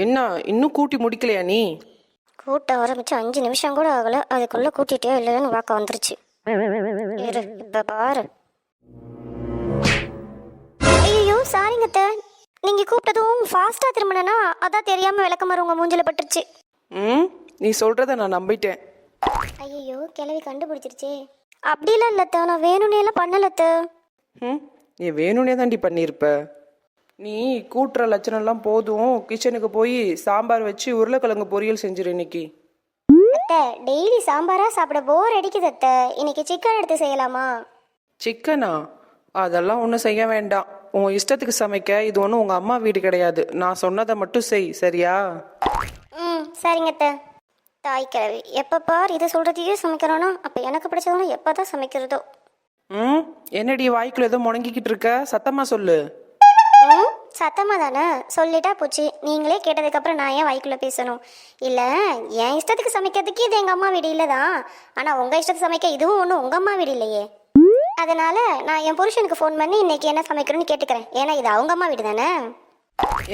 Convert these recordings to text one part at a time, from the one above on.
என்ன இன்னும் கூட்டி முடிக்கலையா நீ? கூட்ட ஆரம்பிச்சு 5 நிமிஷம் கூட ஆகல, அதுக்குள்ள கூட்டிட்டே இல்லைன்னு வாக்க வந்துருச்சு. இரு, இப்ப பாரு. ஐயோ சாரிங்க அத்தை, நீங்க கூப்பிட்டதும் ஃபாஸ்டா திரும்பினா அதான் தெரியாம விளக்கமாறு உங்க மூஞ்சில பட்டுருச்சு. நீ சொல்றத நான் நம்பிட்டேன். ஐயோ கிளவி கண்டுபிடிச்சிருச்சே. அப்படிலாம் இல்லத்த, நான் வேணும்னே எல்லாம் பண்ணலத்த. நீ வேணும்னே தாண்டி பண்ணியிருப்ப. நீ கூட்டுற லட்சணம்லாம் போதும், கிச்சனுக்கு போய் சாம்பார் வச்சு உருளைக்கிழங்கு பொரியல் செஞ்சிரு இன்னைக்கு. அத்தை டெய்லி சாம்பாரா சாப்பிட போர் அடிக்குது அத்தை, இன்னைக்கு சிக்கன் எடுத்து செய்யலாமா? சிக்கனா? அதெல்லாம் ஒன்றும் செய்ய வேண்டாம். உன் இஷ்டத்துக்கு சமைக்க இது ஒன்றும் உங்கள் அம்மா வீடு கிடையாது. நான் சொன்னதை மட்டும் செய், சரியா? சரிங்க அத்தை. தாய் கிழவி எப்போ பார் இதை சொல்கிறதையே சமைக்கிறோன்னா அப்போ எனக்கு பிடிச்சதெல்லாம் எப்போ தான் சமைக்கிறதோ. என்னடி வாய்க்குள்ள ஏதோ முடங்கிக்கிட்டு இருக்க? சத்தமா சொல்லு. சத்தமாக தானே சொல்லிட்டா போச்சு. நீங்களே கேட்டதுக்கப்புறம் நான் ஏன் வாய்க்குள்ளே பேசணும்? இல்லை, என் இஷ்டத்துக்கு சமைக்கிறதுக்கு இது எங்கள் அம்மா வீடு இல்லை தான். ஆனால் உங்கள் இஷ்டத்துக்கு சமைக்க இதுவும் ஒன்றும் உங்கள் அம்மா வீடு இல்லையே. அதனால நான் என் புருஷனுக்கு ஃபோன் பண்ணி இன்னைக்கு என்ன சமைக்கணும்னு கேட்டுக்கிறேன். ஏன்னா இது அவங்க அம்மா வீடு தானே.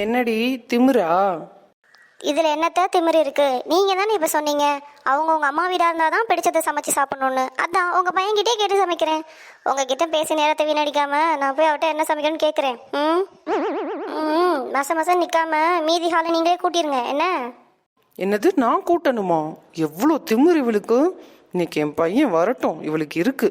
என்னடி திமிரா? இதில் என்னத்த திமிரு இருக்கு? நீங்கள் தானே இப்போ சொன்னீங்க உங்கள் அம்மா வீடாக இருந்தால் தான் பிடிச்சதை சமைச்சு சாப்பிட்ணுன்னு. அதான் உங்கள் பையன்கிட்டே கேட்டு சமைக்கிறேன். உங்ககிட்ட பேசி நேரத்தை வீணடிக்காமல் நான் போய் அவட்ட என்ன சமைக்கணும்னு கேட்குறேன். மாதம் நிற்காம மீதி ஹாலை நீங்களே கூட்டிருங்க என்ன? என்னது நான் கூட்டணுமா? எவ்வளோ திமிரு இவளுக்கு! இன்னைக்கு என் பையன் வரட்டும், இவளுக்கு இருக்கு.